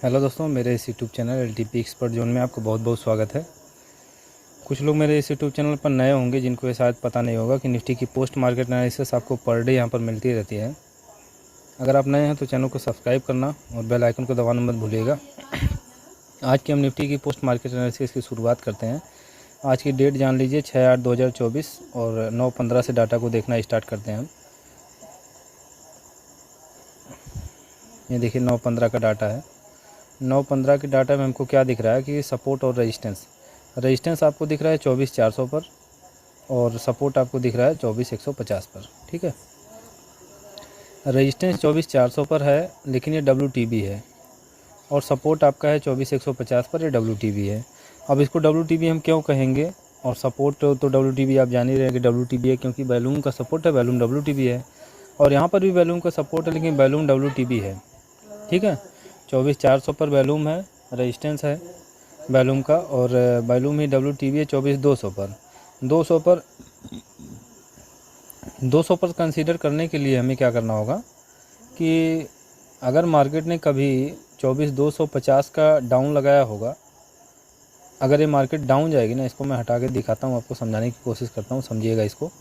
Hello दोस्तों, मेरे इस YouTube channel LTP expert zone में आपको बहुत बहुत स्वागत है। कुछ लोग मेरे इस यूट्यूब चैनल पर नए होंगे जिनको ये शायद पता नहीं होगा कि निफ्टी की पोस्ट मार्केट एनालिसिस आपको पर डे यहाँ पर मिलती रहती है। अगर आप नए हैं तो चैनल को सब्सक्राइब करना और बेल आइकन को दबाना मत भूलिएगा। आज की हम निफ्टी की पोस्ट मार्केट एनालिसिस की शुरुआत करते हैं। आज की डेट जान लीजिए 6/8/2024 और 9/15 से डाटा को देखना स्टार्ट करते हैं हम। ये देखिए 9/15 का डाटा है। 9/15 के डाटा में हमको क्या दिख रहा है कि सपोर्ट और रेजिस्टेंस आपको दिख रहा है 24,400 पर और सपोर्ट आपको दिख रहा है 24,150 पर। ठीक है, रेजिस्टेंस 24,400 पर है लेकिन ये WTB है और सपोर्ट आपका है 24,150 पर, ये WTB है। अब इसको WTB हम क्यों कहेंगे और सपोर्ट तो WTB आप जान ही रहे हैं कि WTB है, क्योंकि वैल्यूम का सपोर्ट है, वैल्यूम WTB है। और यहाँ पर भी वैल्यूम का सपोर्ट है लेकिन वैल्यूम WTB है। ठीक है, 24,400 पर वैल्यूम है, रेजिस्टेंस है वैल्यूम का और वैल्यूम ही WTB है 24,200 पर। 200 पर कंसीडर करने के लिए हमें क्या करना होगा कि अगर मार्केट ने कभी 24,250 का डाउन लगाया होगा, अगर ये मार्केट डाउन जाएगी ना, इसको मैं हटा के दिखाता हूँ, आपको समझाने की कोशिश करता हूँ, समझिएगा इसको।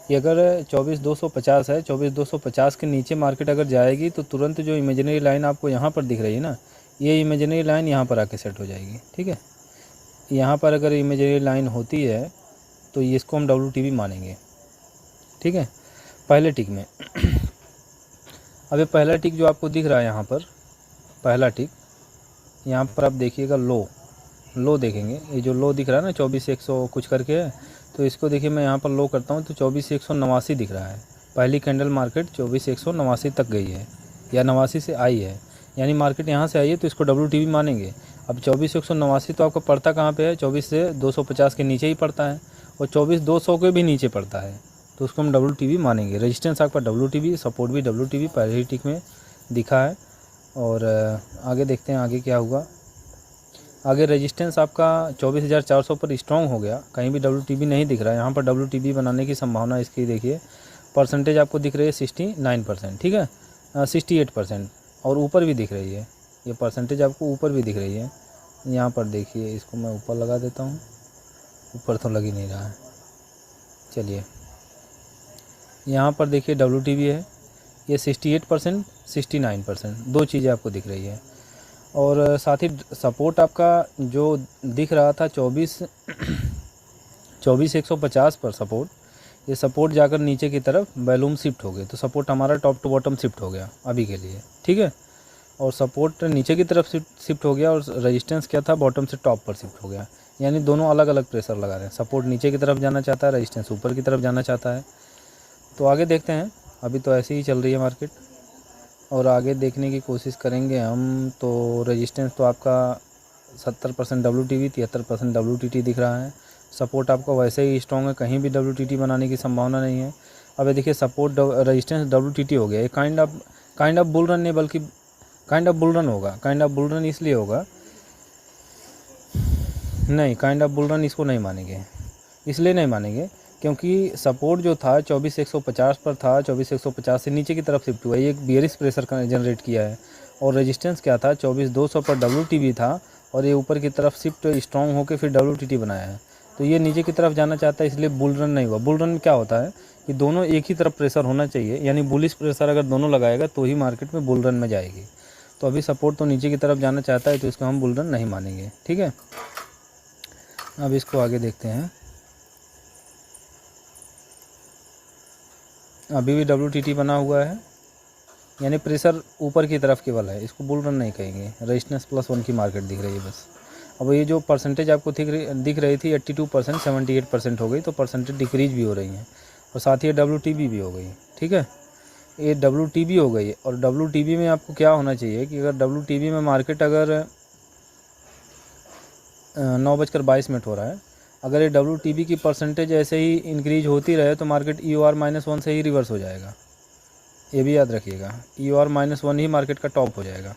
कि अगर 24,250 है, 24,250 के नीचे मार्केट अगर जाएगी तो तुरंत जो इमेजिनरी लाइन आपको यहाँ पर दिख रही है ना, ये इमेजिनरी लाइन यहाँ पर आके सेट हो जाएगी। ठीक है, यहाँ पर अगर इमेजिनरी लाइन होती है तो इसको हम WTB मानेंगे। ठीक है, पहले टिक में अब ये पहला टिक जो आपको दिख रहा है यहाँ पर, पहला टिक यहाँ पर आप देखिएगा, लो देखेंगे। ये जो लो दिख रहा है ना 24,100 कुछ करके है, तो इसको देखिए मैं यहाँ पर लो करता हूँ तो 24,189 दिख रहा है। पहली कैंडल मार्केट 24,189 तक गई है या 89 से आई है, यानी मार्केट यहाँ से आई है तो इसको WTB मानेंगे। अब 24,189 तो आपका पड़ता कहाँ पे है, 24,250 के नीचे ही पड़ता है और 24,200 के भी नीचे पड़ता है, तो उसको हम WTB मानेंगे। रेजिस्टेंस आपका WTB, सपोर्ट भी WTB पहले ही टिक में दिखा है। और आगे देखते हैं आगे क्या हुआ। आगे रेजिस्टेंस आपका 24,400 पर स्ट्रॉन्ग हो गया, कहीं भी WTB नहीं दिख रहा है। यहाँ पर WTB बनाने की संभावना इसकी देखिए, परसेंटेज आपको दिख रही है 69%। ठीक है, 68% और ऊपर भी दिख रही है, ये परसेंटेज आपको ऊपर भी दिख रही है। यहाँ पर देखिए, इसको मैं ऊपर लगा देता हूँ, ऊपर तो लग ही नहीं रहा है। चलिए, यहाँ पर देखिए WTB है, ये 68%, 69%, दो चीज़ें आपको दिख रही है। और साथ ही सपोर्ट आपका जो दिख रहा था 24,150 पर सपोर्ट, ये सपोर्ट जाकर नीचे की तरफ वैल्यूम शिफ्ट हो गई, तो सपोर्ट हमारा टॉप टू बॉटम शिफ्ट हो गया अभी के लिए। ठीक है, और सपोर्ट नीचे की तरफ शिफ्ट हो गया और रेजिस्टेंस क्या था, बॉटम से टॉप पर शिफ्ट हो गया, यानी दोनों अलग अलग प्रेशर लगा रहे हैं। सपोर्ट नीचे की तरफ जाना चाहता है, रेजिस्टेंस ऊपर की तरफ जाना चाहता है। तो आगे देखते हैं, अभी तो ऐसे ही चल रही है मार्केट और आगे देखने की कोशिश करेंगे हम। तो रेजिस्टेंस तो आपका 70% WTB, 73% WTT दिख रहा है। सपोर्ट आपका वैसे ही स्ट्रॉन्ग है, कहीं भी WTT बनाने की संभावना नहीं है। अब ये देखिए सपोर्ट रेजिस्टेंस WTT हो गया, ये काइंड ऑफ बुल रन नहीं बल्कि काइंड ऑफ बुल रन होगा। काइंड ऑफ बुल रन इसलिए होगा, नहीं काइंड ऑफ बुल रन इसको नहीं मानेंगे, इसलिए नहीं मानेंगे क्योंकि सपोर्ट जो था 24,150 पर था, 24,150 से नीचे की तरफ शिफ्ट हुआ, ये एक बियरिश प्रेशर जनरेट किया है। और रेजिस्टेंस क्या था, 24,200 पर WTB था और ये ऊपर की तरफ शिफ्ट स्ट्रॉन्ग होकर फिर WTT बनाया है, तो ये नीचे की तरफ जाना चाहता है, इसलिए बुल रन नहीं हुआ। बुल रन में क्या होता है कि दोनों एक ही तरफ प्रेशर होना चाहिए, यानी बुलिश प्रेशर अगर दोनों लगाएगा तो ही मार्केट में बुल रन में जाएगी। तो अभी सपोर्ट तो नीचे की तरफ जाना चाहता है तो इसको हम बुल रन नहीं मानेंगे। ठीक है, अब इसको आगे देखते हैं। अभी भी WTT बना हुआ है, यानी प्रेशर ऊपर की तरफ केवल है, इसको बुल रन नहीं कहेंगे। रेजिस्टेंस +1 की मार्केट दिख रही है बस। अब ये जो परसेंटेज आपको दिख रही थी 82%, 78% हो गई, तो परसेंटेज डिक्रीज भी हो रही है और साथ ही WTB भी हो गई। ठीक है, ये WTB हो गई और WTB में आपको क्या होना चाहिए कि अगर WTB में मार्केट अगर 9:22 हो रहा है, अगर ये WTB की परसेंटेज ऐसे ही इंक्रीज होती रहे तो मार्केट EOR-1 से ही रिवर्स हो जाएगा, ये भी याद रखिएगा। EOR-1 ही मार्केट का टॉप हो जाएगा।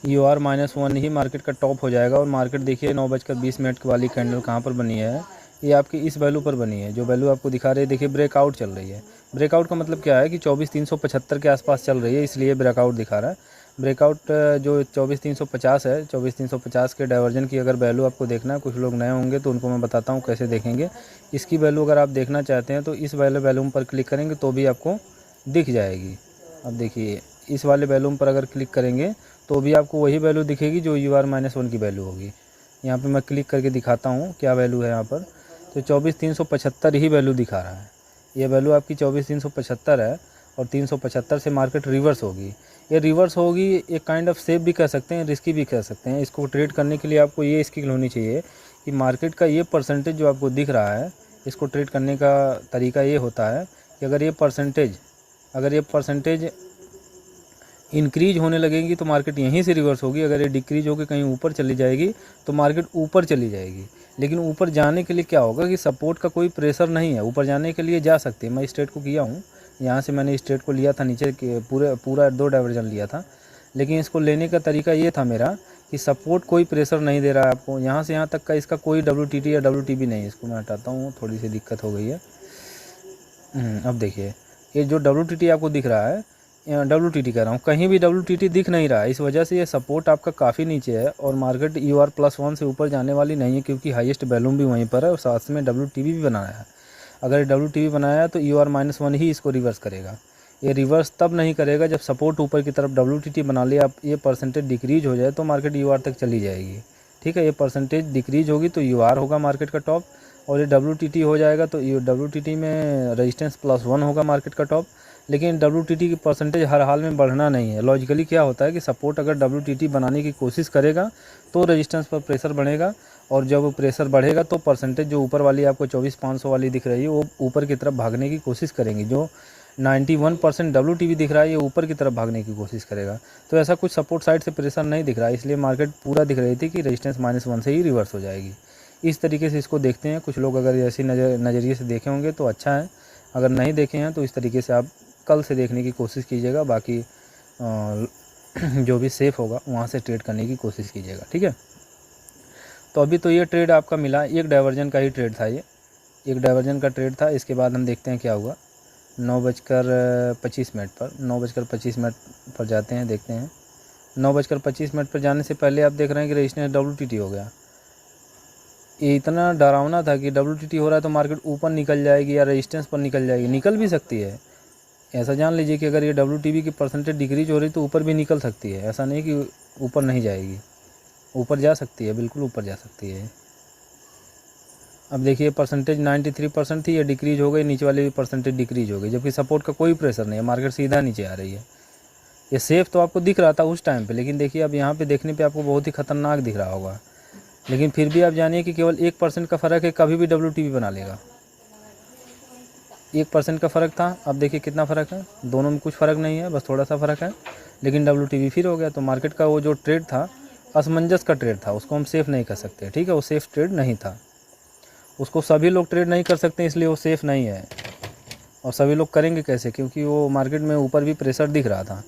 EOR-1 ही मार्केट का टॉप हो जाएगा और मार्केट देखिए 9:20 वाली कैंडल कहाँ पर बनी है, ये आपकी इस वैल्यू पर बनी है। जो वैल्यू आपको दिखा रही है देखिए ब्रेकआउट चल रही है। ब्रेकआउट का मतलब क्या है कि 24,375 के आसपास चल रही है, इसलिए ब्रेकआउट दिखा रहा है। ब्रेकआउट जो 24,350 है, 24,350 के डाइवर्जन की अगर वैल्यू आपको देखना है, कुछ लोग नए होंगे तो उनको मैं बताता हूँ कैसे देखेंगे। इसकी वैल्यू अगर आप देखना चाहते हैं तो इस वाले वैल्यूम पर क्लिक करेंगे तो भी आपको दिख जाएगी। अब देखिए इस वाले वैल्यूम पर अगर क्लिक करेंगे तो भी आपको वही वैल्यू दिखेगी जो UR-1 की वैल्यू होगी। यहाँ पे मैं क्लिक करके दिखाता हूँ क्या वैल्यू है यहाँ पर। तो 24,375 ही वैल्यू दिखा रहा है। ये वैल्यू आपकी 24,375 है और 375 से मार्केट रिवर्स होगी। ये रिवर्स होगी एक काइंड ऑफ सेफ भी कह सकते हैं, रिस्की भी कह सकते हैं। इसको ट्रेड करने के लिए आपको ये स्किल होनी चाहिए कि मार्केट का ये परसेंटेज जो आपको दिख रहा है, इसको ट्रेड करने का तरीका ये होता है कि अगर ये परसेंटेज इंक्रीज होने लगेगी तो मार्केट यहीं से रिवर्स होगी। अगर ये डिक्रीज होकर कहीं ऊपर चली जाएगी तो मार्केट ऊपर चली जाएगी। लेकिन ऊपर जाने के लिए क्या होगा कि सपोर्ट का कोई प्रेशर नहीं है, ऊपर जाने के लिए जा सकती है। मैं स्ट्रेट को किया हूँ, यहाँ से मैंने स्ट्रेट को लिया था नीचे के पूरा 2 डाइवर्जन लिया था। लेकिन इसको लेने का तरीका ये था मेरा कि सपोर्ट कोई प्रेशर नहीं दे रहा है आपको, यहाँ से यहाँ तक का इसका कोई WTT या WTB नहीं है। इसको मैं हटाता हूँ, थोड़ी सी दिक्कत हो गई है। अब देखिए ये जो WTT आपको दिख रहा है, WTT कह रहा हूँ, कहीं भी WTT दिख नहीं रहा है। इस वजह से ये सपोर्ट आपका काफ़ी नीचे है और मार्केट UR+1 से ऊपर जाने वाली नहीं है, क्योंकि हाईएस्ट वैल्यूम भी वहीं पर है और साथ में WTB भी बनाया है। अगर WTB बनाया है तो UR-1 ही इसको रिवर्स करेगा। ये रिवर्स तब नहीं करेगा जब सपोर्ट ऊपर की तरफ WTT बना लिया, आप ये परसेंटेज डिक्रीज हो जाए तो मार्केट UR तक चली जाएगी। ठीक है, ये परसेंटेज डिक्रीज होगी तो UR होगा मार्केट का टॉप, और ये WTT हो जाएगा तो WTT में रेजिस्टेंस +1 होगा मार्केट का टॉप। लेकिन WTT की परसेंटेज हर हाल में बढ़ना नहीं है। लॉजिकली क्या होता है कि सपोर्ट अगर WTT बनाने की कोशिश करेगा तो रेजिस्टेंस पर प्रेशर बढ़ेगा, और जब वो प्रेशर बढ़ेगा तो परसेंटेज जो ऊपर वाली आपको 24,500 वाली दिख रही है वो ऊपर की तरफ भागने की कोशिश करेंगी। जो 91% WTB दिख रहा है ये ऊपर की तरफ भागने की कोशिश करेगा। तो ऐसा कुछ सपोर्ट साइड से प्रेशर नहीं दिख रहा है, इसलिए मार्केट पूरा दिख रही थी कि रेजिस्टेंस -1 से ही रिवर्स हो जाएगी। इस तरीके से इसको देखते हैं। कुछ लोग अगर ऐसी नज़रिए से देखे होंगे तो अच्छा है, अगर नहीं देखे हैं तो इस तरीके से आप कल से देखने की कोशिश कीजिएगा। बाकी जो भी सेफ़ होगा वहाँ से ट्रेड करने की कोशिश कीजिएगा। ठीक है, तो अभी तो ये ट्रेड आपका मिला, एक डाइवर्जन का ही ट्रेड था, ये एक डाइवर्जन का ट्रेड था। इसके बाद हम देखते हैं क्या हुआ। 9:25 पर 9:25 पर जाते हैं, देखते हैं। 9:25 पर जाने से पहले आप देख रहे हैं कि रेजिस्टेंस WTT हो गया। ये इतना डरावना था कि WTT हो रहा है तो मार्केट ऊपर निकल जाएगी या रेजिस्टेंस पर निकल जाएगी, निकल भी सकती है। ऐसा जान लीजिए कि अगर ये WTB की परसेंटेज डिक्रीज हो रही तो ऊपर भी निकल सकती है। ऐसा नहीं कि ऊपर नहीं जाएगी, ऊपर जा सकती है, बिल्कुल ऊपर जा सकती है। अब देखिए परसेंटेज 93% थी, ये डिक्रीज हो गई, नीचे वाली भी परसेंटेज डिक्रीज हो गई, जबकि सपोर्ट का कोई प्रेशर नहीं है, मार्केट सीधा नीचे आ रही है। ये सेफ तो आपको दिख रहा था उस टाइम पे, लेकिन देखिए अब यहाँ पे देखने पे आपको बहुत ही खतरनाक दिख रहा होगा। लेकिन फिर भी आप जानिए कि केवल 1% का फ़र्क है, कभी भी WTB बना लेगा। 1% का फ़र्क था, अब देखिए कितना फ़र्क है, दोनों में कुछ फ़र्क नहीं है, बस थोड़ा सा फ़र्क है, लेकिन WTB फिर हो गया। तो मार्केट का वो जो ट्रेड था असमंजस का ट्रेड था, उसको हम सेफ़ नहीं कर सकते। ठीक है, वो सेफ़ ट्रेड नहीं था, उसको सभी लोग ट्रेड नहीं कर सकते, इसलिए वो सेफ़ नहीं है। और सभी लोग करेंगे कैसे, क्योंकि वो मार्केट में ऊपर भी प्रेशर दिख रहा था।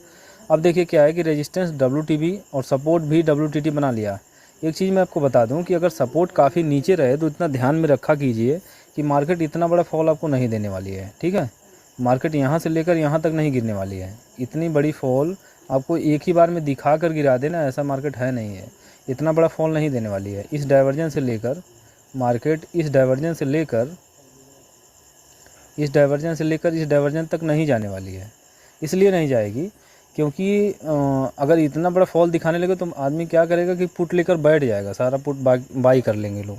अब देखिए क्या है कि रेजिस्टेंस WTB और सपोर्ट भी WTT बना लिया। एक चीज़ मैं आपको बता दूं कि अगर सपोर्ट काफ़ी नीचे रहे तो इतना ध्यान में रखा कीजिए कि मार्केट इतना बड़ा फॉल आपको नहीं देने वाली है। ठीक है, मार्केट यहाँ से लेकर यहाँ तक नहीं गिरने वाली है। इतनी बड़ी फॉल आपको एक ही बार में दिखा कर गिरा देना, ऐसा मार्केट है नहीं है। इतना बड़ा फॉल नहीं देने वाली है। इस डाइवर्जन से लेकर मार्केट इस डाइवर्जन इस डाइवर्जन तक नहीं जाने वाली है। इसलिए नहीं जाएगी क्योंकि अगर इतना बड़ा फॉल दिखाने लगे तो आदमी क्या करेगा कि पुट लेकर बैठ जाएगा, सारा पुट बाई कर लेंगे लोग।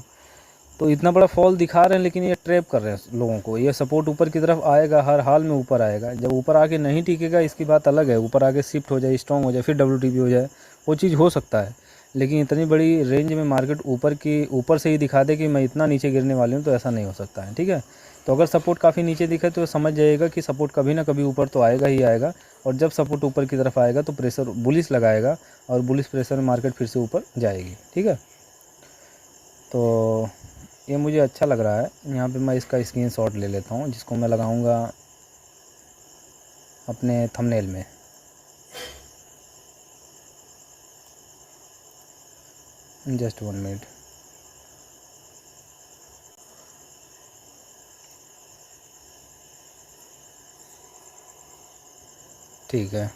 तो इतना बड़ा फॉल दिखा रहे हैं लेकिन ये ट्रैप कर रहे हैं लोगों को। ये सपोर्ट ऊपर की तरफ आएगा, हर हाल में ऊपर आएगा। जब ऊपर आके नहीं टिकेगा इसकी बात अलग है, ऊपर आके शिफ्ट हो जाए, स्ट्रॉन्ग हो जाए, फिर WTB हो जाए, वो चीज़ हो सकता है। लेकिन इतनी बड़ी रेंज में मार्केट ऊपर से ही दिखा दे कि मैं इतना नीचे गिरने वाली हूँ, तो ऐसा नहीं हो सकता है। ठीक है, तो अगर सपोर्ट काफ़ी नीचे दिखे तो समझ जाइएगा कि सपोर्ट कभी ना कभी ऊपर तो आएगा ही आएगा। और जब सपोर्ट ऊपर की तरफ आएगा तो प्रेशर बुलिश लगाएगा और बुलिश प्रेशर में मार्केट फिर से ऊपर जाएगी। ठीक है, तो ये मुझे अच्छा लग रहा है। यहाँ पे मैं इसका स्क्रीनशॉट ले लेता हूँ, जिसको मैं लगाऊंगा अपने थंबनेल में। Just 1 minute. ठीक है।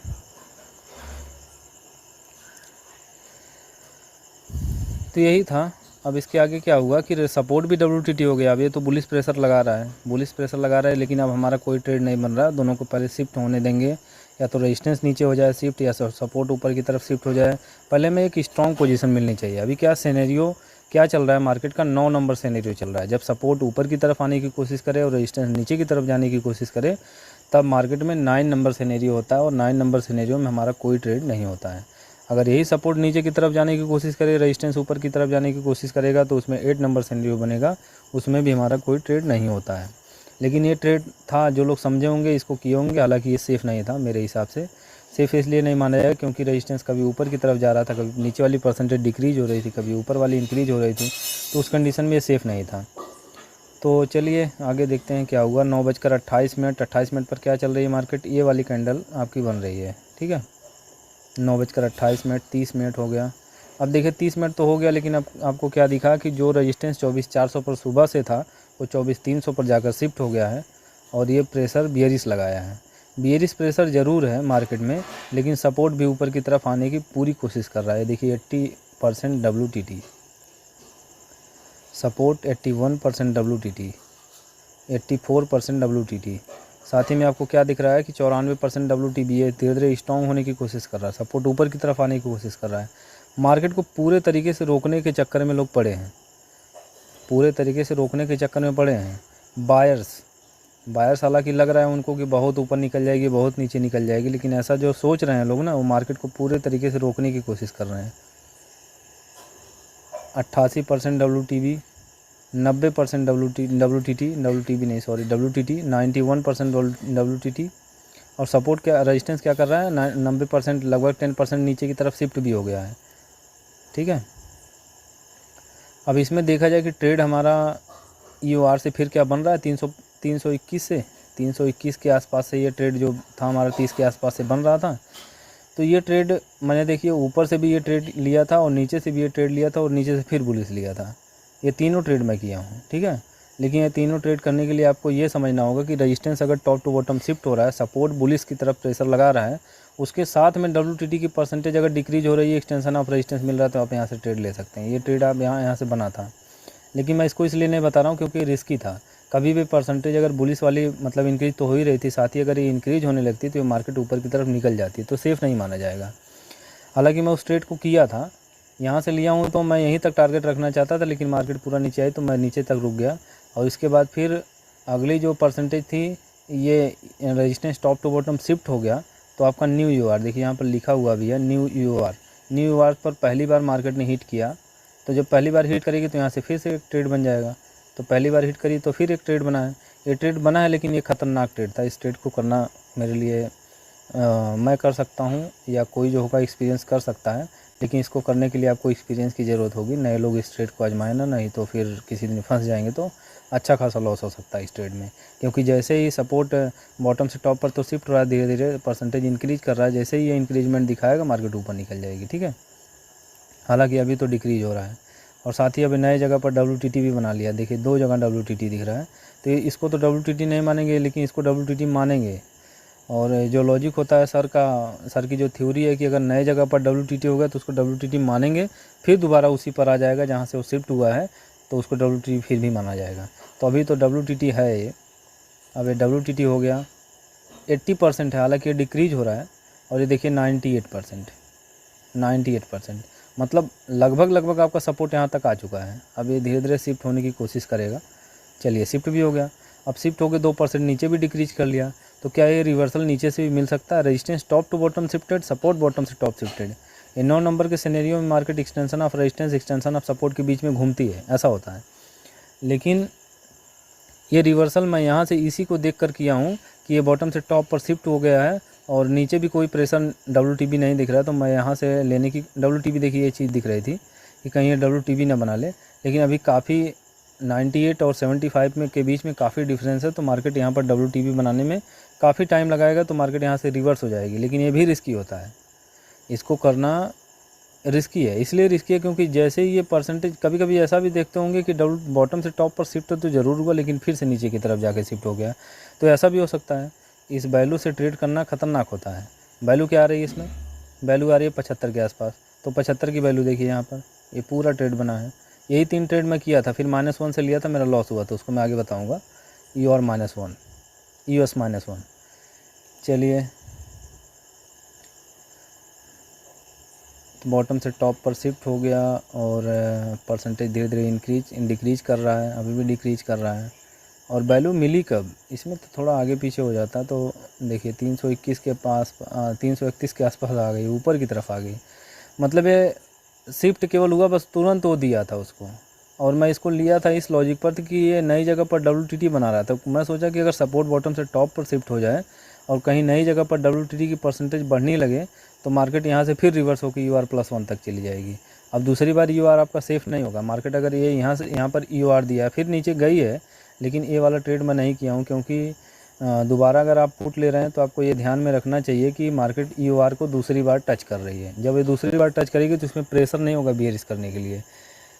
तो यही था। अब इसके आगे क्या हुआ कि सपोर्ट भी WTT हो गया। अब ये तो बुलिश प्रेशर लगा रहा है, बुलिश प्रेशर लगा रहा है, लेकिन अब हमारा कोई ट्रेड नहीं बन रहा। दोनों को पहले शिफ्ट होने देंगे, या तो रेजिस्टेंस नीचे हो जाए शिफ्ट, या सपोर्ट ऊपर की तरफ शिफ्ट हो जाए। पहले में एक स्ट्रॉन्ग पोजीशन मिलनी चाहिए। अभी क्या सिनेरियो क्या चल रहा है मार्केट का, 9 नंबर सिनेरियो चल रहा है। जब सपोर्ट ऊपर की तरफ आने की कोशिश करे और रेजिस्टेंस नीचे की तरफ जाने की कोशिश करे, तब मार्केट में 9 नंबर सिनेरियो होता है, और 9 नंबर सिनेरियो में हमारा कोई ट्रेड नहीं होता है। अगर यही सपोर्ट नीचे की तरफ जाने की कोशिश करे, रेजिस्टेंस ऊपर की तरफ जाने की कोशिश करेगा, तो उसमें 8 नंबर सिनेरियो बनेगा, उसमें भी हमारा कोई ट्रेड नहीं होता है। लेकिन ये ट्रेड था, जो लोग समझे होंगे इसको किए होंगे। हालांकि ये सेफ़ नहीं था मेरे हिसाब से। सेफ़ इसलिए नहीं माना जाएगा क्योंकि रेजिस्टेंस कभी ऊपर की तरफ जा रहा था, कभी नीचे वाली परसेंटेज डिक्रीज हो रही थी, कभी ऊपर वाली इंक्रीज हो रही थी, तो उस कंडीशन में ये सेफ़ नहीं था। तो चलिए आगे देखते हैं क्या हुआ। 9:28, 28 पर क्या चल रही है मार्केट। ये वाली कैंडल आपकी बन रही है, ठीक है। 9:28, 30 मिनट हो गया। अब देखिए 30 मिनट तो हो गया, लेकिन अब आपको क्या दिखा कि जो रेजिस्टेंस 24,400 पर सुबह से था, वो 24,300 पर जाकर शिफ्ट हो गया है, और ये प्रेशर बियरिश लगाया है। बियरिश प्रेशर ज़रूर है मार्केट में, लेकिन सपोर्ट भी ऊपर की तरफ आने की पूरी कोशिश कर रहा है। देखिए 80% WTT, सपोर्ट 81% WTT, 84% WTT। साथ ही में आपको क्या दिख रहा है कि 94% WTB धीरे धीरे स्ट्रॉन्ग होने की कोशिश कर रहा है, सपोर्ट ऊपर की तरफ आने की कोशिश कर रहा है। मार्केट को पूरे तरीके से रोकने के चक्कर में लोग पड़े हैं, पूरे तरीके से रोकने के चक्कर में पड़े हैं बायर्स हालांकि लग रहा है उनको कि बहुत ऊपर निकल जाएगी, बहुत नीचे निकल जाएगी, लेकिन ऐसा जो सोच रहे हैं लोग ना, वो मार्केट को पूरे तरीके से रोकने की कोशिश कर रहे हैं। 88% WTB, 90% WTT नहीं, सॉरी WTT, 91% WTT। और सपोर्ट क्या, रेजिस्टेंस क्या कर रहा है, 90%, लगभग 10% नीचे की तरफ शिफ्ट भी हो गया है, ठीक है। अब इसमें देखा जाए कि ट्रेड हमारा EOR से फिर क्या बन रहा है, 321 से 321 के आसपास से ये ट्रेड जो था हमारा 30 के आसपास से बन रहा था। तो ये ट्रेड मैंने देखिए ऊपर से भी ये ट्रेड लिया था, और नीचे से भी ये ट्रेड लिया था, और नीचे से फिर बुलिश लिया था। ये तीनों ट्रेड मैं किया हूँ, ठीक है। लेकिन ये तीनों ट्रेड करने के लिए आपको ये समझना होगा कि रेजिस्टेंस अगर टॉप टू बॉटम शिफ्ट हो रहा है, सपोर्ट बुलिश की तरफ प्रेशर लगा रहा है, उसके साथ में WTT की परसेंटेज अगर डिक्रीज हो रही है, एक्सटेंशन ऑफ रेजिस्टेंस मिल रहा है, तो आप यहाँ से ट्रेड ले सकते हैं। ये ट्रेड आप यहाँ से बना था, लेकिन मैं इसको इसलिए नहीं बता रहा हूँ क्योंकि रिस्की था। कभी भी परसेंटेज अगर बुलिश वाली मतलब इंक्रीज तो हो ही रही थी, साथ ही अगर ये इंक्रीज होने लगती तो ये मार्केट ऊपर की तरफ निकल जाती, तो सेफ़ नहीं माना जाएगा। हालांकि मैं उस ट्रेड को किया था, यहाँ से लिया हूँ, तो मैं यहीं तक टारगेट रखना चाहता था, लेकिन मार्केट पूरा नीचे आई तो मैं नीचे तक रुक गया। और इसके बाद फिर अगली जो परसेंटेज थी, ये resistance top to bottom shift हो गया, तो आपका न्यू EOR देखिए यहाँ पर लिखा हुआ भी है, न्यू EOR पर पहली बार मार्केट ने हिट किया। तो जब पहली बार हिट करेगी तो यहाँ से फिर से एक ट्रेड बन जाएगा। तो पहली बार हिट करी तो फिर एक ट्रेड बना है, ये ट्रेड बना है, लेकिन ये ख़तरनाक ट्रेड था। इस ट्रेड को करना मेरे लिए मैं कर सकता हूँ, या कोई जो होगा एक्सपीरियंस कर सकता है, लेकिन इसको करने के लिए आपको एक्सपीरियंस की ज़रूरत होगी। नए लोग इस ट्रेड को आजमाएं ना, नहीं तो फिर किसी दिन फंस जाएंगे, तो अच्छा खासा लॉस हो सकता है इस ट्रेड में। क्योंकि जैसे ही सपोर्ट बॉटम से टॉप पर तो शिफ्ट हो रहा है, धीरे धीरे परसेंटेज इंक्रीज कर रहा है, जैसे ही ये इंक्रीजमेंट दिखाएगा मार्केट ऊपर निकल जाएगी, ठीक है। हालांकि अभी तो डिक्रीज हो रहा है, और साथ ही अभी नए जगह पर WTT भी बना लिया। देखिए 2 जगह WTT दिख रहा है, तो इसको तो WTT नहीं मानेंगे, लेकिन इसको WTT मानेंगे। और जो लॉजिक होता है सर की जो थ्योरी है कि अगर नए जगह पर WTT होगा तो उसको WTT मानेंगे, फिर दोबारा उसी पर आ जाएगा जहाँ से वो शिफ्ट हुआ है, तो उसको WTT फिर भी माना जाएगा। तो अभी तो WTT है ये, अब ये WTT हो गया, 80% है, हालांकि ये डिक्रीज हो रहा है। और ये देखिए 98%, मतलब लगभग आपका सपोर्ट यहाँ तक आ चुका है। अब ये धीरे धीरे शिफ्ट होने की कोशिश करेगा। चलिए शिफ्ट भी हो गया। अब शिफ्ट होकर 2% नीचे भी डिक्रीज कर लिया, तो क्या ये रिवर्सल नीचे से भी मिल सकता है। Resistance top to bottom shifted, support bottom से टॉप शिफ्टेड। ये 9 नंबर के सिनेरियो में market extension of resistance, extension of support के बीच में घूमती है, ऐसा होता है। लेकिन ये रिवर्सल मैं यहाँ से इसी को देख कर किया हूँ कि ये बॉटम से टॉप पर शिफ्ट हो गया है, और नीचे भी कोई प्रेशर WTB नहीं दिख रहा है। तो मैं यहाँ से लेने की WTB देखिए ये चीज़ दिख रही थी कि कहीं ये WTB ना बना ले, लेकिन अभी काफ़ी 98 और 75 में के बीच में काफ़ी डिफरेंस है। तो मार्केट यहाँ पर WTB बनाने में काफ़ी टाइम लगाएगा, तो मार्केट यहाँ से रिवर्स हो जाएगी। लेकिन ये भी रिस्की होता है, इसको करना रिस्की है। इसलिए रिस्की है क्योंकि जैसे ही ये परसेंटेज, कभी कभी ऐसा भी देखते होंगे कि बॉटम से टॉप पर शिफ्ट तो ज़रूर हुआ, लेकिन फिर से नीचे की तरफ जाके शिफ्ट हो गया, तो ऐसा भी हो सकता है। इस वैल्यू से ट्रेड करना ख़तरनाक होता है। वैल्यू क्या आ रही है इसमें, वैल्यू आ रही है 75 के आसपास। तो 75 की वैल्यू देखिए यहाँ पर, ये पूरा ट्रेड बना है। यही 3 ट्रेड मैं किया था, फिर -1 से लिया था, मेरा लॉस हुआ, तो उसको मैं आगे बताऊँगा। EOR -1, EOS -1। चलिए, तो बॉटम से टॉप पर शिफ्ट हो गया और परसेंटेज धीरे धीरे डिक्रीज कर रहा है, अभी भी डिक्रीज कर रहा है। और वैल्यू मिली कब, इसमें तो थोड़ा आगे पीछे हो जाता है। तो देखिए 321 के पास 331 के आसपास आ गई, ऊपर की तरफ आ गई। मतलब ये शिफ्ट केवल हुआ, बस तुरंत वो दिया था उसको। और मैं इसको लिया था इस लॉजिक पर कि ये नई जगह पर WTT बना रहा था। मैं सोचा कि अगर सपोर्ट बॉटम से टॉप पर शिफ्ट हो जाए और कहीं नई जगह पर WTT की परसेंटेज बढ़ने लगे तो मार्केट यहाँ से फिर रिवर्स होकर EOR+1 तक चली जाएगी। अब दूसरी बार EOR आपका सेफ़ नहीं होगा। मार्केट अगर ये यहाँ पर EOR दिया, फिर नीचे गई है, लेकिन ये वाला ट्रेड मैं नहीं किया हूँ, क्योंकि दोबारा अगर आप पुट ले रहे हैं तो आपको ये ध्यान में रखना चाहिए कि मार्केट EOR को दूसरी बार टच कर रही है। जब ये दूसरी बार टच करेगी तो इसमें प्रेशर नहीं होगा बियरिश करने के लिए,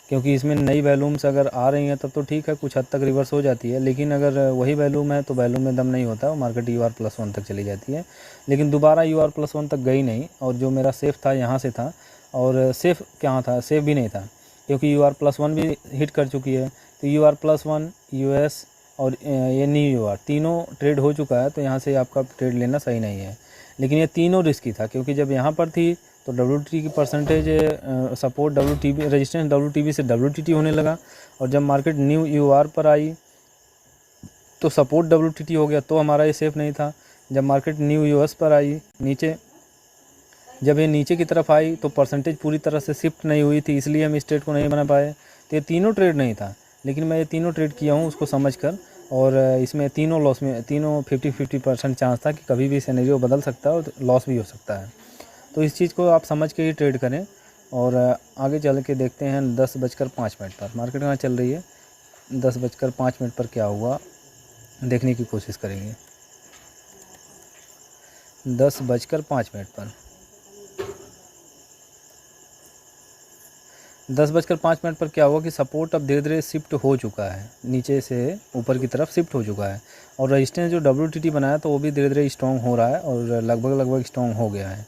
क्योंकि इसमें नई वैल्यूम्स अगर आ रही हैं तब तो ठीक है, कुछ हद तक रिवर्स हो जाती है। लेकिन अगर वही वैल्यूम है तो वैल्यूम में दम नहीं होता, मार्केट EOR+1 तक चली जाती है। लेकिन दोबारा EOR+1 तक गई नहीं, और जो मेरा सेफ़ था यहाँ से था, और सेफ़ कहाँ था, सेफ़ भी नहीं था, क्योंकि EOR+1 भी हिट कर चुकी है। तो EOR+1, US और ये न्यू EOR तीनों ट्रेड हो चुका है, तो यहाँ से आपका ट्रेड लेना सही नहीं है। लेकिन ये तीनों रिस्की था, क्योंकि जब यहाँ पर थी तो WTT की percentage support WTB resistance WTB से WTT होने लगा, और जब मार्केट न्यू EOR पर आई तो सपोर्ट WTT हो गया, तो हमारा ये सेफ़ नहीं था। जब मार्केट न्यू US पर आई नीचे, जब ये नीचे की तरफ आई तो परसेंटेज पूरी तरह से शिफ्ट नहीं हुई थी, इसलिए हम इस ट्रेड को नहीं बना पाए। तो ये तीनों ट्रेड नहीं था, लेकिन मैं ये तीनों ट्रेड किया हूँ उसको समझकर, और इसमें तीनों लॉस में, तीनों 50-50% चांस था कि कभी भी सिनेरियो बदल सकता है और लॉस भी हो सकता है। तो इस चीज़ को आप समझ के ही ट्रेड करें। और आगे चल के देखते हैं 10:05 पर मार्केट कहाँ चल रही है। 10:05 पर क्या हुआ देखने की कोशिश करेंगे। 10:05 पर 10:05 पर क्या हुआ कि सपोर्ट अब धीरे धीरे शिफ्ट हो चुका है, नीचे से ऊपर की तरफ शिफ्ट हो चुका है, और रजिस्टेंस जो WTT बनाया तो वो भी धीरे धीरे स्ट्रॉन्ग हो रहा है, और लगभग स्ट्रॉन्ग हो गया है।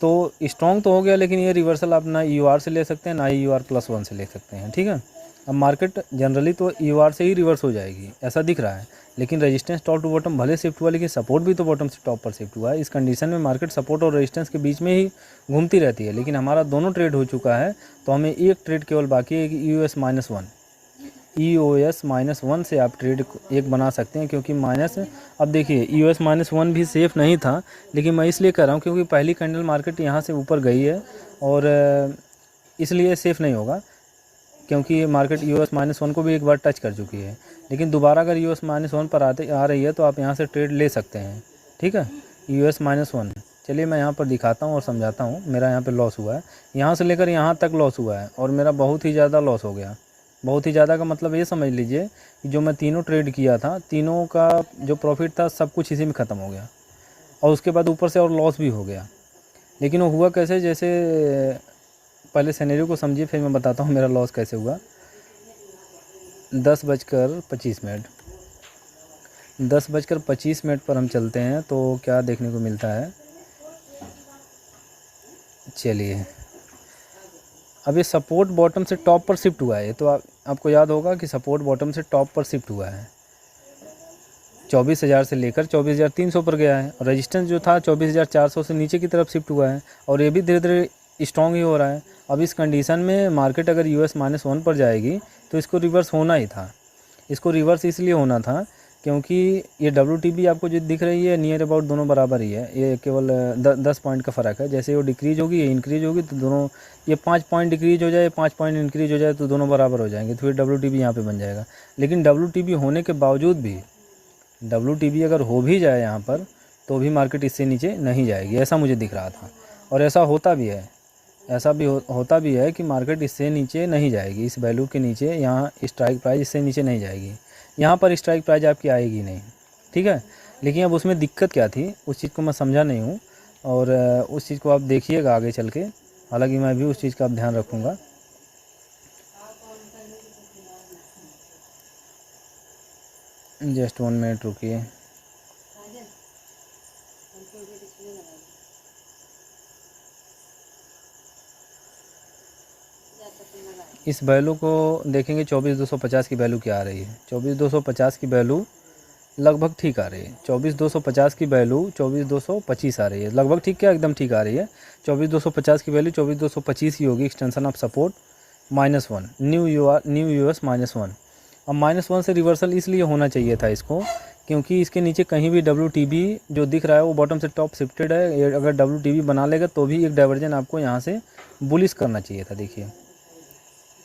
तो स्ट्रॉन्ग तो हो गया, लेकिन ये रिवर्सल आप ना EOR से ले सकते हैं, ना EOR+1 से ले सकते हैं, ठीक है। अब मार्केट जनरली तो EOR से ही रिवर्स हो जाएगी, ऐसा दिख रहा है। लेकिन रेजिस्टेंस टॉप टू बॉटम भले शिफ्ट हुआ, लेकिन सपोर्ट भी तो बॉटम से टॉप पर शिफ्ट हुआ है। इस कंडीशन में मार्केट सपोर्ट और रेजिस्टेंस के बीच में ही घूमती रहती है। लेकिन हमारा दोनों ट्रेड हो चुका है, तो हमें एक ट्रेड केवल बाकी है कि EOS-1 से आप ट्रेड एक बना सकते हैं, क्योंकि माइनस, अब देखिए EOS-1 भी सेफ़ नहीं था, लेकिन मैं इसलिए कर रहा हूँ क्योंकि पहली कैंडल मार्केट यहाँ से ऊपर गई है, और इसलिए सेफ़ नहीं होगा, क्योंकि मार्केट EOS-1 को भी एक बार टच कर चुकी है। लेकिन दोबारा अगर EOS-1 पर आ रही है तो आप यहाँ से ट्रेड ले सकते हैं, ठीक है। EOS-1, चलिए मैं यहाँ पर दिखाता हूँ और समझाता हूँ। मेरा यहाँ पे लॉस हुआ है, यहाँ से लेकर यहाँ तक लॉस हुआ है, और मेरा बहुत ही ज़्यादा लॉस हो गया। बहुत ही ज़्यादा का मतलब ये समझ लीजिए कि जो मैं तीनों ट्रेड किया था, तीनों का जो प्रॉफिट था सब कुछ इसी में ख़त्म हो गया, और उसके बाद ऊपर से और लॉस भी हो गया। लेकिन वो हुआ कैसे, जैसे पहले सिनेरियो को समझिए, फिर मैं बताता हूँ मेरा लॉस कैसे हुआ। 10:25 10:25 पर हम चलते हैं, तो क्या देखने को मिलता है। चलिए, अब ये सपोर्ट बॉटम से टॉप पर शिफ्ट हुआ है, तो आपको याद होगा कि सपोर्ट बॉटम से टॉप पर शिफ्ट हुआ है, 24,000 से लेकर 24,300 पर गया है, और रेजिस्टेंस जो था 24,400 से नीचे की तरफ शिफ्ट हुआ है, और ये भी धीरे धीरे स्ट्रॉन्ग ही हो रहा है। अब इस कंडीशन में मार्केट अगर EOS-1 पर जाएगी तो इसको रिवर्स होना ही था। इसको रिवर्स इसलिए होना था क्योंकि ये WTB आपको जो दिख रही है नियर अबाउट दोनों बराबर ही है, ये केवल 10 पॉइंट का फ़र्क है। जैसे वो डिक्रीज होगी ये इंक्रीज होगी, तो दोनों, ये 5 पॉइंट डिक्रीज हो जाए, 5 पॉइंट इंक्रीज हो जाए, तो दोनों बराबर हो जाएंगे, तो फिर WTB यहाँ पे बन जाएगा। लेकिन WTB होने के बावजूद भी, WTB अगर हो भी जाए यहाँ पर, तो भी मार्केट इससे नीचे नहीं जाएगी, ऐसा मुझे दिख रहा था, और ऐसा होता भी है। ऐसा भी होता भी है कि मार्केट इससे नीचे नहीं जाएगी, इस वैल्यू के नीचे, यहाँ स्ट्राइक प्राइस इससे नीचे नहीं जाएगी, यहाँ पर स्ट्राइक प्राइस आपकी आएगी नहीं, ठीक है। लेकिन अब उसमें दिक्कत क्या थी उस चीज़ को मैं समझा नहीं हूँ, और उस चीज़ को आप देखिएगा आगे चल के, हालांकि मैं भी उस चीज़ का ध्यान रखूँगा। जस्ट 1 मिनट रुकिए। इस वैल्यू को देखेंगे 24,250 की वैल्यू क्या आ रही है। 24,250 की वैल्यू लगभग ठीक आ रही है। 24,250 की वैल्यू 24,225 आ रही है, लगभग ठीक, क्या एकदम ठीक आ रही है। 24,250 की वैल्यू 24,225 की होगी। Extension of support -1, new US -1। अब -1 से रिवर्सल इसलिए होना चाहिए था इसको, क्योंकि इसके नीचे कहीं भी WTB जो दिख रहा है वो बॉटम से टॉप शिफ्टेड है। अगर WTB बना लेगा तो भी एक डाइवर्जन आपको यहाँ से बुलिश करना चाहिए था। देखिए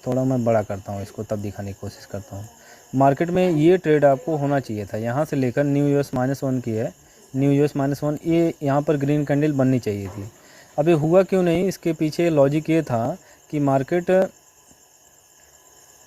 थोड़ा मैं बड़ा करता हूँ इसको, तब दिखाने की कोशिश करता हूँ। मार्केट में ये ट्रेड आपको होना चाहिए था, यहाँ से लेकर न्यू यूएस -1 की है, न्यू यूएस -1, ये यहाँ पर ग्रीन कैंडल बननी चाहिए थी। अब ये हुआ क्यों नहीं, इसके पीछे लॉजिक ये था कि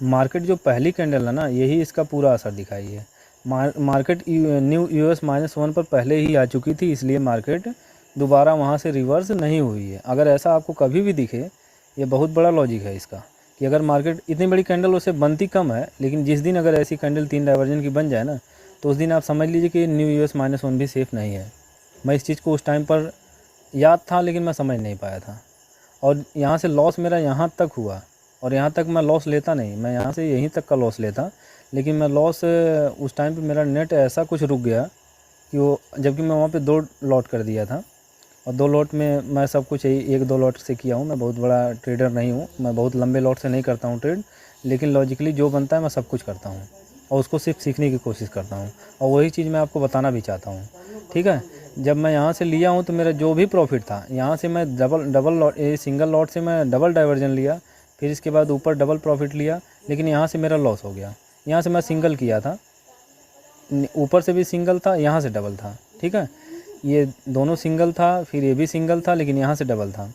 मार्केट जो पहली कैंडल है ना, यही इसका पूरा असर दिखाई है। मार्केट न्यू यूएस -1 पर पहले ही आ चुकी थी, इसलिए मार्केट दोबारा वहाँ से रिवर्स नहीं हुई है। अगर ऐसा आपको कभी भी दिखे, ये बहुत बड़ा लॉजिक है इसका, कि अगर मार्केट इतनी बड़ी कैंडल उससे बनती कम है, लेकिन जिस दिन अगर ऐसी कैंडल 3 डाइवर्जन की बन जाए ना, तो उस दिन आप समझ लीजिए कि न्यू यूएस -1 भी सेफ़ नहीं है। मैं इस चीज़ को उस टाइम पर याद था, लेकिन मैं समझ नहीं पाया था। और यहाँ से लॉस मेरा यहाँ तक हुआ, और यहाँ तक मैं लॉस लेता नहीं, मैं यहाँ से यहीं तक का लॉस लेता, लेकिन मैं लॉस उस टाइम पे मेरा नेट ऐसा कुछ रुक गया कि वो, जबकि मैं वहाँ पे 2 लॉट कर दिया था, और 2 लॉट में मैं सब कुछ 1-2 लॉट से किया हूँ। मैं बहुत बड़ा ट्रेडर नहीं हूँ, मैं बहुत लंबे लॉट से नहीं करता हूँ ट्रेड, लेकिन लॉजिकली जो बनता है मैं सब कुछ करता हूँ, और उसको सिर्फ सीखने की कोशिश करता हूँ, और वही चीज़ मैं आपको बताना भी चाहता हूँ। ठीक है, जब मैं यहाँ से लिया हूँ तो मेरा जो भी प्रॉफिट था, यहाँ से मैं डबल लॉट, सिंगल लॉट से मैं डबल डाइवर्जन लिया, फिर इसके बाद ऊपर डबल प्रॉफिट लिया, लेकिन यहाँ से मेरा लॉस हो गया। यहाँ से मैं सिंगल किया था, ऊपर से भी सिंगल था, यहाँ से डबल था। ठीक है, ये दोनों सिंगल था, फिर ये भी सिंगल था, लेकिन यहाँ से डबल था।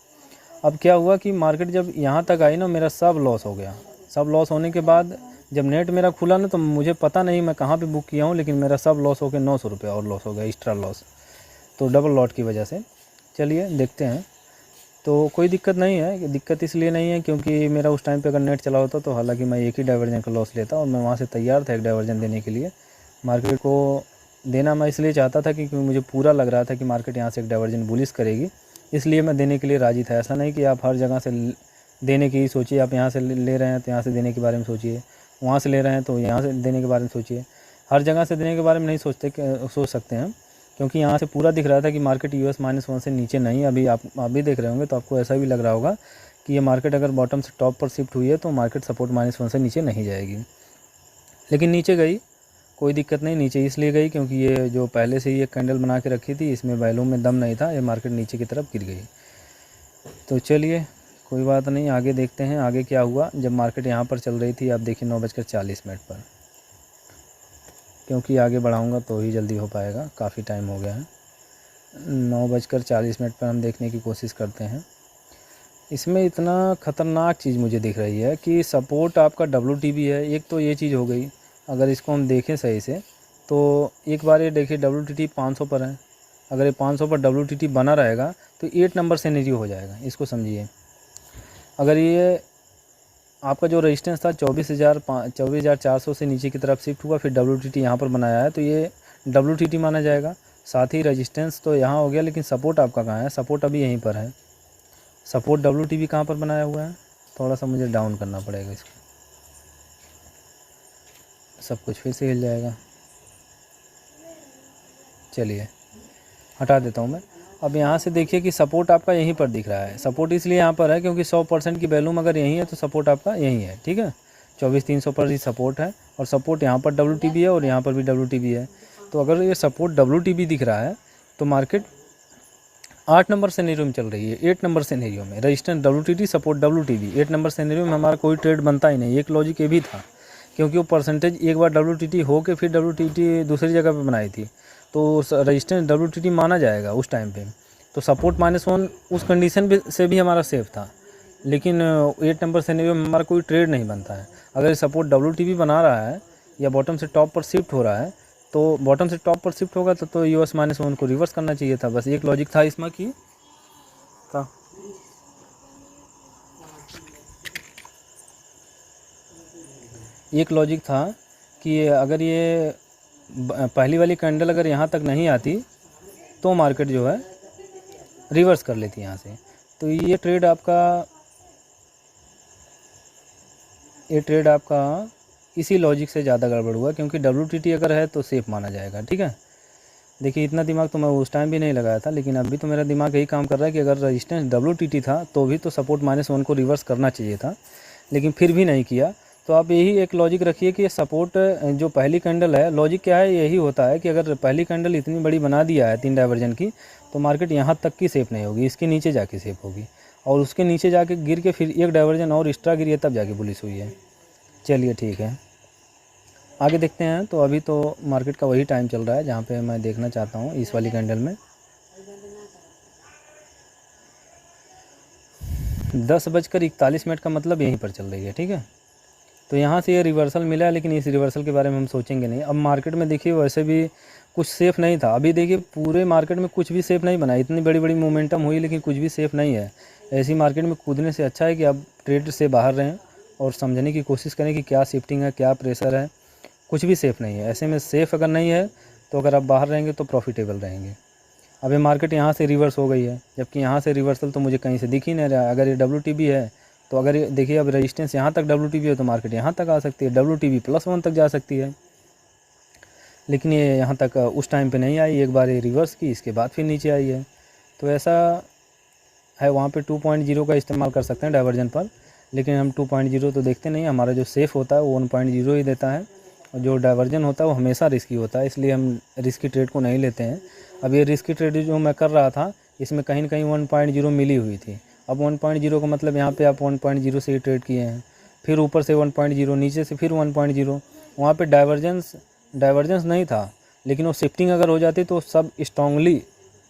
अब क्या हुआ कि मार्केट जब यहाँ तक आई ना, मेरा सब लॉस हो गया। सब लॉस होने के बाद जब नेट मेरा खुला ना, तो मुझे पता नहीं मैं कहाँ पे बुक किया हूँ, लेकिन मेरा सब लॉस हो गया, 900 रुपये और लॉस हो गया, एक्स्ट्रा लॉस, तो डबल लॉट की वजह से। चलिए देखते हैं। तो कोई दिक्कत नहीं है, दिक्कत इसलिए नहीं है क्योंकि मेरा उस टाइम पे अगर नेट चला होता तो हालांकि मैं एक ही डाइवर्जन का लॉस लेता, और मैं वहाँ से तैयार था एक डाइवर्जन देने के लिए। मार्केट को देना मैं इसलिए चाहता था क्योंकि मुझे पूरा लग रहा था कि मार्केट यहाँ से एक डाइवर्जन बुलिश करेगी, इसलिए मैं देने के लिए राज़ी था। ऐसा नहीं कि आप हर जगह से देने की ही सोचिए, आप यहाँ से ले रहे हैं तो यहाँ से देने के बारे में सोचिए, वहाँ से ले रहे हैं तो यहाँ से देने के बारे में सोचिए। हर जगह से देने के बारे में नहीं सोच सकते हैं, क्योंकि यहाँ से पूरा दिख रहा था कि मार्केट यूएस -1 से नीचे नहीं। अभी आप भी देख रहे होंगे तो आपको ऐसा भी लग रहा होगा कि ये मार्केट अगर बॉटम से टॉप पर शिफ्ट हुई है तो मार्केट सपोर्ट -1 से नीचे नहीं जाएगी, लेकिन नीचे गई, कोई दिक्कत नहीं। नीचे इसलिए गई क्योंकि ये जो पहले से ही एक कैंडल बना के रखी थी, इसमें वैल्यू में दम नहीं था, ये मार्केट नीचे की तरफ गिर गई। तो चलिए कोई बात नहीं, आगे देखते हैं आगे क्या हुआ। जब मार्केट यहाँ पर चल रही थी, आप देखिए 9:40 पर, क्योंकि आगे बढ़ाऊँगा तो ही जल्दी हो पाएगा, काफ़ी टाइम हो गया है। 9:40 पर हम देखने की कोशिश करते हैं। इसमें इतना ख़तरनाक चीज़ मुझे दिख रही है कि सपोर्ट आपका WTB है। एक तो ये चीज़ हो गई, अगर इसको हम देखें सही से तो एक बार ये देखिए WTT 500 पर है। अगर ये 500 पर WTT बना रहेगा तो 8 नंबर सिनेरियो हो जाएगा, इसको समझिए। अगर ये आपका जो रेजिस्टेंस था 24,400 से नीचे की तरफ शिफ्ट हुआ, फिर WTT यहाँ पर बनाया है तो ये WTT माना जाएगा। साथ ही रेजिस्टेंस तो यहाँ हो गया, लेकिन सपोर्ट आपका कहाँ है? सपोर्ट अभी यहीं पर है। सपोर्ट WTB कहाँ पर बनाया हुआ है? थोड़ा सा मुझे डाउन करना पड़ेगा इसको, सब कुछ फिर से हिल जाएगा। चलिए हटा देता हूँ मैं। अब यहाँ से देखिए कि सपोर्ट आपका यहीं पर दिख रहा है। सपोर्ट इसलिए यहाँ पर है क्योंकि 100% की वैल्यूम अगर यहीं है तो सपोर्ट आपका यहीं है। ठीक है, 24,300 पर ही सपोर्ट है, और सपोर्ट यहाँ पर WTB है और यहाँ पर भी WTB है। तो अगर ये सपोर्ट WTB दिख रहा है तो मार्केट 8 नंबर सिनेरियो में चल रही है। 8 नंबर सिनेरियो में resistance WTT, support WTB, 8 number scenario में हमारा कोई ट्रेड बनता ही नहीं। एक लॉजिक ये भी था क्योंकि वो परसेंटेज एक बार WTT हो के फिर WTT दूसरी जगह पे बनाई थी, तो रेजिस्टेंस WTT माना जाएगा उस टाइम पे। तो सपोर्ट -1 उस कंडीशन से भी हमारा सेफ था, लेकिन 8 नंबर सिनेरियो में हमारा कोई ट्रेड नहीं बनता है। अगर सपोर्ट WTB बना रहा है या बॉटम से टॉप पर शिफ्ट हो रहा है, तो बॉटम से टॉप पर शिफ्ट होगा तो यूएस -1 को रिवर्स करना चाहिए था। बस एक लॉजिक था इसमें कि था एक लॉजिक था कि अगर ये पहली वाली कैंडल अगर यहाँ तक नहीं आती तो मार्केट जो है रिवर्स कर लेती यहाँ से। तो ये ट्रेड आपका ये ट्रेड आपका इसी लॉजिक से ज़्यादा गड़बड़ हुआ, क्योंकि WTT अगर है तो सेफ माना जाएगा, ठीक है। देखिए इतना दिमाग तो मैं उस टाइम भी नहीं लगाया था, लेकिन अभी तो मेरा दिमाग यही काम कर रहा है कि अगर रजिस्टेंस WTT था तो भी तो सपोर्ट -1 को रिवर्स करना चाहिए था, लेकिन फिर भी नहीं किया। तो आप यही एक लॉजिक रखिए कि सपोर्ट जो पहली कैंडल है, लॉजिक क्या है, यही होता है कि अगर पहली कैंडल इतनी बड़ी बना दिया है 3 डाइवर्जन की, तो मार्केट यहाँ तक की सेफ नहीं होगी, इसके नीचे जाके सेफ होगी, और उसके नीचे जाके गिर के फिर एक डाइवर्जन और एक्स्ट्रा गिरी है, तब जाके बुलिश हुई है। चलिए ठीक है, आगे देखते हैं। तो अभी तो मार्केट का वही टाइम चल रहा है जहाँ पे मैं देखना चाहता हूँ, इस वाली कैंडल में 10:41 का मतलब यहीं पर चल रही है, ठीक है। तो यहाँ से ये रिवर्सल मिला है, लेकिन इस रिवर्सल के बारे में हम सोचेंगे नहीं। अब मार्केट में देखिए वैसे भी कुछ सेफ़ नहीं था, अभी देखिए पूरे मार्केट में कुछ भी सेफ़ नहीं बना, इतनी बड़ी बड़ी मोमेंटम हुई लेकिन कुछ भी सेफ़ नहीं है। ऐसी मार्केट में कूदने से अच्छा है कि आप ट्रेड से बाहर रहें और समझने की कोशिश करें कि क्या शिफ्टिंग है, क्या प्रेशर है। कुछ भी सेफ़ नहीं है, ऐसे में सेफ़ अगर नहीं है तो अगर आप बाहर रहेंगे तो प्रॉफिटेबल रहेंगे। अब ये मार्केट यहाँ से रिवर्स हो गई है, जबकि यहाँ से रिवर्सल तो मुझे कहीं से दिख ही नहीं रहा है। अगर ये WTB है तो अगर ये देखिए अब रेजिस्टेंस यहाँ तक WTB है तो मार्केट यहाँ तक आ सकती है, WTB +1 तक जा सकती है, लेकिन ये यहाँ तक उस टाइम पे नहीं आई। एक बार ये रिवर्स की, इसके बाद फिर नीचे आई है। तो ऐसा है, वहाँ पे 2.0 का इस्तेमाल कर सकते हैं डाइवर्जन पर, लेकिन हम 2.0 तो देखते नहीं। हमारा जो सेफ़ होता है वो 1.0 ही देता है, और जो डाइवर्जन होता है वो हमेशा रिस्की होता है, इसलिए हम रिस्की ट्रेड को नहीं लेते हैं। अब ये रिस्की ट्रेड जो मैं कर रहा था, इसमें कहीं न कहीं 1.0 मिली हुई थी। अब 1.0 का मतलब यहाँ पे आप 1.0 से ही ट्रेड किए हैं, फिर ऊपर से 1.0, नीचे से फिर 1.0। वहाँ पे डाइवर्जेंस नहीं था, लेकिन वो शिफ्टिंग अगर हो जाती तो सब स्ट्रांगली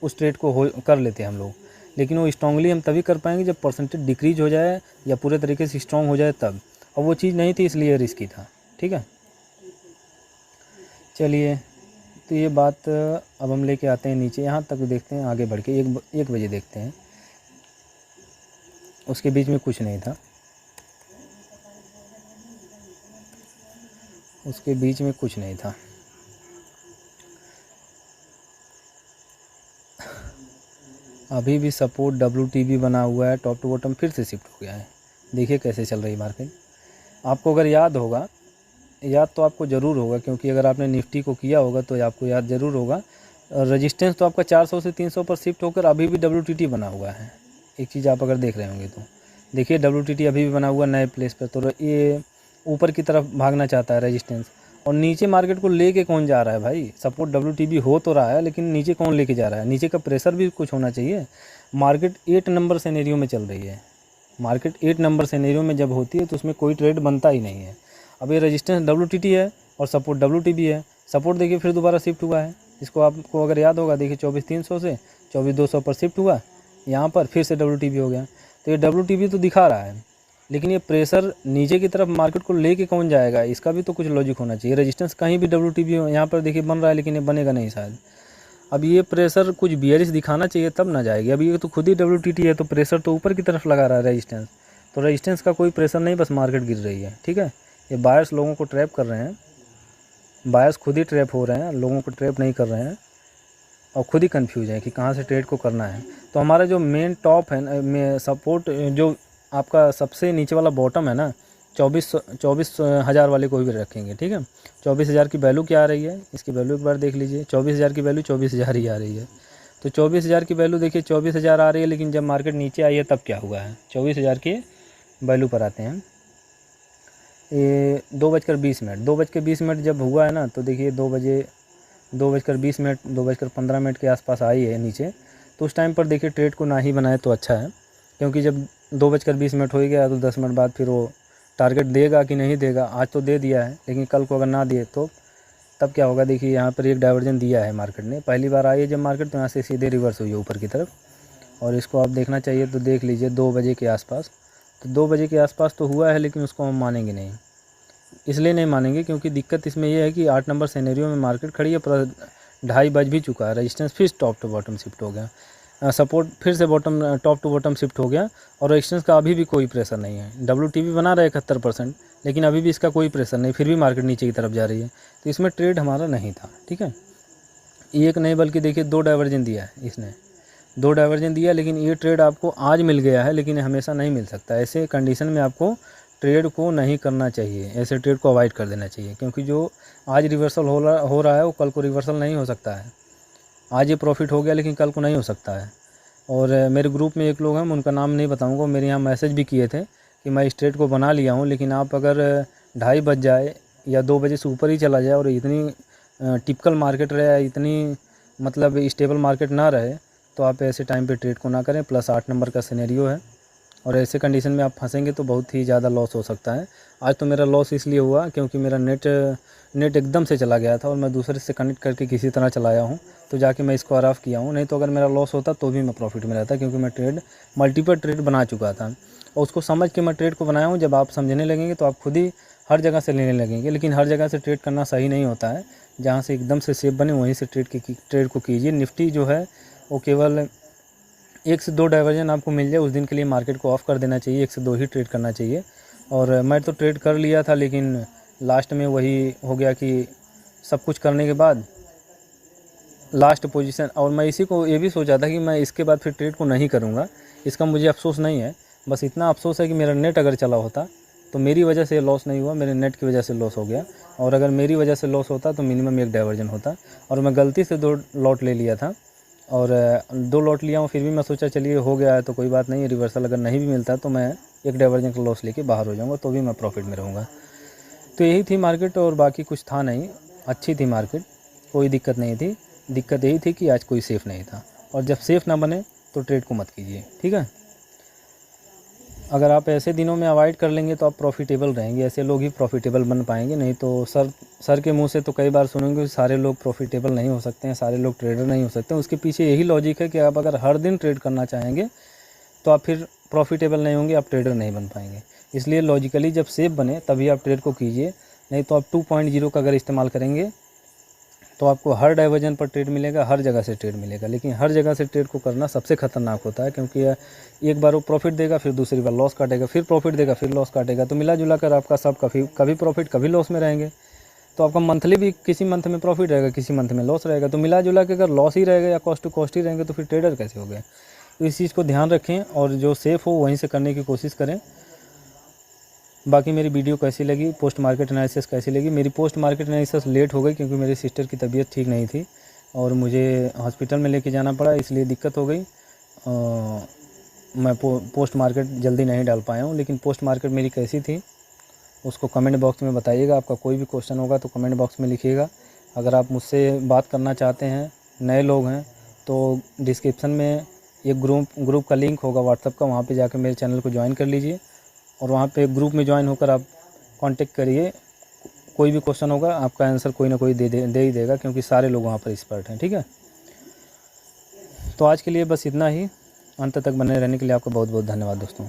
उस ट्रेड को हो कर लेते हम लोग। लेकिन वो स्ट्रांगली हम तभी कर पाएंगे जब परसेंटेज डिक्रीज हो जाए या पूरे तरीके से स्ट्रॉन्ग हो जाए तब। अब वो चीज़ नहीं थी, इसलिए रिस्की था, ठीक है। चलिए, तो ये बात अब हम लेके आते हैं नीचे, यहाँ तक देखते हैं, आगे बढ़ के 1 बजे देखते हैं। उसके बीच में कुछ नहीं था, उसके बीच में कुछ नहीं था। अभी भी सपोर्ट WTB बना हुआ है, टॉप टू बॉटम फिर से शिफ्ट हो गया है। देखिए कैसे चल रही मार्केट। आपको अगर याद होगा, याद तो आपको ज़रूर होगा, क्योंकि अगर आपने निफ्टी को किया होगा तो आपको याद ज़रूर होगा। रेजिस्टेंस तो आपका 400 से 300 पर शिफ्ट होकर अभी भी WTT बना हुआ है। एक चीज़ आप अगर देख रहे होंगे तो देखिए WTT अभी भी बना हुआ नए प्लेस पर। तो ये ऊपर की तरफ भागना चाहता है रेजिस्टेंस, और नीचे मार्केट को लेके कौन जा रहा है भाई। सपोर्ट WTB हो तो रहा है, लेकिन नीचे कौन लेके जा रहा है, नीचे का प्रेशर भी कुछ होना चाहिए। मार्केट 8 नंबर सिनेरियो में चल रही है। मार्केट 8 नंबर सिनेरियो में जब होती है तो उसमें कोई ट्रेड बनता ही नहीं है। अब ये रेजिस्टेंस WTT है और सपोर्ट WTB है। सपोर्ट देखिए फिर दोबारा शिफ्ट हुआ है, इसको आपको अगर याद होगा, देखिए 24,300 से 24,200 पर शिफ्ट हुआ, यहाँ पर फिर से WTB हो गया। तो ये WTB तो दिखा रहा है, लेकिन ये प्रेशर नीचे की तरफ मार्केट को लेके कौन जाएगा, इसका भी तो कुछ लॉजिक होना चाहिए। रेजिस्टेंस कहीं भी WTB हो, यहाँ पर देखिए बन रहा है, लेकिन ये बनेगा नहीं शायद। अब ये प्रेशर कुछ बियरिश दिखाना चाहिए तब ना जाएगी। अब ये तो खुद ही WTT है, तो प्रेशर तो ऊपर की तरफ लगा रहा है रेजिस्टेंस। तो रेजिस्टेंस का कोई प्रेशर नहीं, बस मार्केट गिर रही है, ठीक है। ये बायर्स लोगों को ट्रैप कर रहे हैं, बायर्स खुद ही ट्रैप हो रहे हैं, लोगों को ट्रैप नहीं कर रहे हैं, और खुद ही कंफ्यूज है कि कहाँ से ट्रेड को करना है। तो हमारा जो मेन टॉप है में सपोर्ट, जो आपका सबसे नीचे वाला बॉटम है ना, 24,000 वाले को भी रखेंगे, ठीक है। 24,000 की वैल्यू क्या आ रही है, इसकी वैल्यू एक बार देख लीजिए। 24,000 की वैल्यू 24,000 ही आ रही है। तो 24,000 की वैल्यू देखिए 24,000 आ रही है, लेकिन जब मार्केट नीचे आई है तब क्या हुआ है। 24,000 की वैल्यू पर आते हैं। ये 2:20, 2:20 जब हुआ है ना, तो देखिए 2:20, 2:15 के आसपास आई है नीचे। तो उस टाइम पर देखिए ट्रेड को ना ही बनाए तो अच्छा है, क्योंकि जब 2:20 हो गया तो 10 मिनट बाद फिर वो टारगेट देगा कि नहीं देगा। आज तो दे दिया है, लेकिन कल को अगर ना दिए तो तब क्या होगा। देखिए यहाँ पर एक डाइवर्जन दिया है मार्केट ने, पहली बार आई है जब मार्केट, तो यहाँ से सीधे रिवर्स हुई है ऊपर की तरफ। और इसको आप देखना चाहिए तो देख लीजिए 2 बजे के आसपास। तो 2 बजे के आसपास तो हुआ है, लेकिन उसको हम मानेंगे नहीं। इसलिए नहीं मानेंगे क्योंकि दिक्कत इसमें यह है कि 8 नंबर सिनेरियो में मार्केट खड़ी है, पर 2:30 बज भी चुका है। रेजिस्टेंस फिर टॉप टू बॉटम शिफ्ट हो गया, सपोर्ट फिर से टॉप टू बॉटम शिफ्ट हो गया, और रेजिस्टेंस का अभी भी कोई प्रेशर नहीं है। WTB बना रहा है 71%, लेकिन अभी भी इसका कोई प्रेशर नहीं, फिर भी मार्केट नीचे की तरफ जा रही है। तो इसमें ट्रेड हमारा नहीं था, ठीक है। एक नहीं बल्कि देखिए 2 डाइवर्जन दिया है इसने, 2 डाइवर्जन दिया, लेकिन ये ट्रेड आपको आज मिल गया है, लेकिन हमेशा नहीं मिल सकता। ऐसे कंडीशन में आपको ट्रेड को नहीं करना चाहिए, ऐसे ट्रेड को अवॉइड कर देना चाहिए, क्योंकि जो आज रिवर्सल हो रहा है वो कल को रिवर्सल नहीं हो सकता है। आज ये प्रॉफिट हो गया लेकिन कल को नहीं हो सकता है। और मेरे ग्रुप में एक लोग हैं, मैं उनका नाम नहीं बताऊंगा, मेरे यहाँ मैसेज भी किए थे कि मैं इस ट्रेड को बना लिया हूँ, लेकिन आप अगर 2:30 बज जाए या 2 बजे से ऊपर ही चला जाए और इतनी टिपिकल मार्केट रहे, इतनी मतलब स्टेबल मार्केट ना रहे, तो आप ऐसे टाइम पे ट्रेड को ना करें। +8 नंबर का सिनेरियो है और ऐसे कंडीशन में आप फंसेंगे तो बहुत ही ज़्यादा लॉस हो सकता है। आज तो मेरा लॉस इसलिए हुआ क्योंकि मेरा नेट एकदम से चला गया था और मैं दूसरे से कनेक्ट करके किसी तरह चलाया हूँ, तो जाके मैं इसको ऑफ किया हूँ। नहीं तो अगर मेरा लॉस होता तो भी मैं प्रॉफिट में रहता, क्योंकि मैं मल्टीपल ट्रेड बना चुका था और उसको समझ के मैं ट्रेड को बनाया हूँ। जब आप समझने लगेंगे तो आप खुद ही हर जगह से लेने लगेंगे, लेकिन हर जगह से ट्रेड करना सही नहीं होता है। जहाँ से एकदम से सेफ बने वहीं से ट्रेड को कीजिए। निफ्टी जो है वो केवल 1 से 2 डाइवर्जन आपको मिल जाए उस दिन के लिए मार्केट को ऑफ़ कर देना चाहिए, 1 से 2 ही ट्रेड करना चाहिए। और मैं तो ट्रेड कर लिया था, लेकिन लास्ट में वही हो गया कि सब कुछ करने के बाद लास्ट पोजीशन, और मैं इसी को ये भी सोचा था कि मैं इसके बाद फिर ट्रेड को नहीं करूँगा। इसका मुझे अफसोस नहीं है, बस इतना अफसोस है कि मेरा नेट अगर चला होता तो मेरी वजह से लॉस नहीं हुआ, मेरे नेट की वजह से लॉस हो गया। और अगर मेरी वजह से लॉस होता तो मिनिमम 1 डाइवर्जन होता, और मैं गलती से 2 लॉट ले लिया था और 2 लॉट लिया हूँ। फिर भी मैं सोचा चलिए हो गया है तो कोई बात नहीं, रिवर्सल अगर नहीं भी मिलता तो मैं 1 डाइवर्जन का लॉस लेके बाहर हो जाऊँगा, तो भी मैं प्रॉफिट में रहूँगा। तो यही थी मार्केट और बाकी कुछ था नहीं, अच्छी थी मार्केट, कोई दिक्कत नहीं थी। दिक्कत यही थी कि आज कोई सेफ़ नहीं था, और जब सेफ़ ना बने तो ट्रेड को मत कीजिए, ठीक है। अगर आप ऐसे दिनों में अवॉइड कर लेंगे तो आप प्रॉफिटेबल रहेंगे, ऐसे लोग ही प्रॉफिटेबल बन पाएंगे। नहीं तो सर के मुंह से तो कई बार सुनेंगे कि सारे लोग प्रॉफिटेबल नहीं हो सकते हैं, सारे लोग ट्रेडर नहीं हो सकते हैं। उसके पीछे यही लॉजिक है कि आप अगर हर दिन ट्रेड करना चाहेंगे तो आप फिर प्रॉफिटेबल नहीं होंगे, आप ट्रेडर नहीं बन पाएंगे। इसलिए लॉजिकली जब सेफ बने तभी आप ट्रेड को कीजिए, नहीं तो आप 2.0 का अगर इस्तेमाल करेंगे तो आपको हर डाइवर्जन पर ट्रेड मिलेगा, हर जगह से ट्रेड मिलेगा। लेकिन हर जगह से ट्रेड को करना सबसे खतरनाक होता है, क्योंकि एक बार वो प्रॉफिट देगा, फिर दूसरी बार लॉस काटेगा, फिर प्रॉफिट देगा, फिर लॉस काटेगा, तो मिला जुला कर आपका सब कभी प्रॉफिट कभी लॉस में रहेंगे। तो आपका मंथली भी किसी मंथ में प्रॉफिट रहेगा, किसी मंथ में लॉस रहेगा। तो मिला जुला के अगर लॉस ही रहेगा या कॉस्ट टू कॉस्ट ही रहेंगे तो फिर ट्रेडर कैसे हो गए। तो इस चीज़ को ध्यान रखें और जो सेफ़ हो वहीं से करने की कोशिश करें। बाकी मेरी वीडियो कैसी लगी, पोस्ट मार्केट एनालिसिस कैसी लगी। मेरी पोस्ट मार्केट एनालिसिस लेट हो गई क्योंकि मेरी सिस्टर की तबीयत ठीक नहीं थी और मुझे हॉस्पिटल में लेके जाना पड़ा, इसलिए दिक्कत हो गई। मैं पोस्ट मार्केट जल्दी नहीं डाल पाया हूँ। लेकिन पोस्ट मार्केट मेरी कैसी थी उसको कमेंट बॉक्स में बताइएगा। आपका कोई भी क्वेश्चन होगा तो कमेंट बॉक्स में लिखिएगा। अगर आप मुझसे बात करना चाहते हैं, नए लोग हैं, तो डिस्क्रिप्शन में एक ग्रुप का लिंक होगा व्हाट्सएप का, वहाँ पे जाकर मेरे चैनल को ज्वाइन कर लीजिए और वहाँ पे ग्रुप में ज्वाइन होकर आप कांटेक्ट करिए। कोई भी क्वेश्चन होगा आपका आंसर कोई ना कोई दे ही देगा, क्योंकि सारे लोग वहाँ पर एक्सपर्ट हैं, ठीक है। तो आज के लिए बस इतना ही। अंत तक बने रहने के लिए आपका बहुत बहुत धन्यवाद दोस्तों।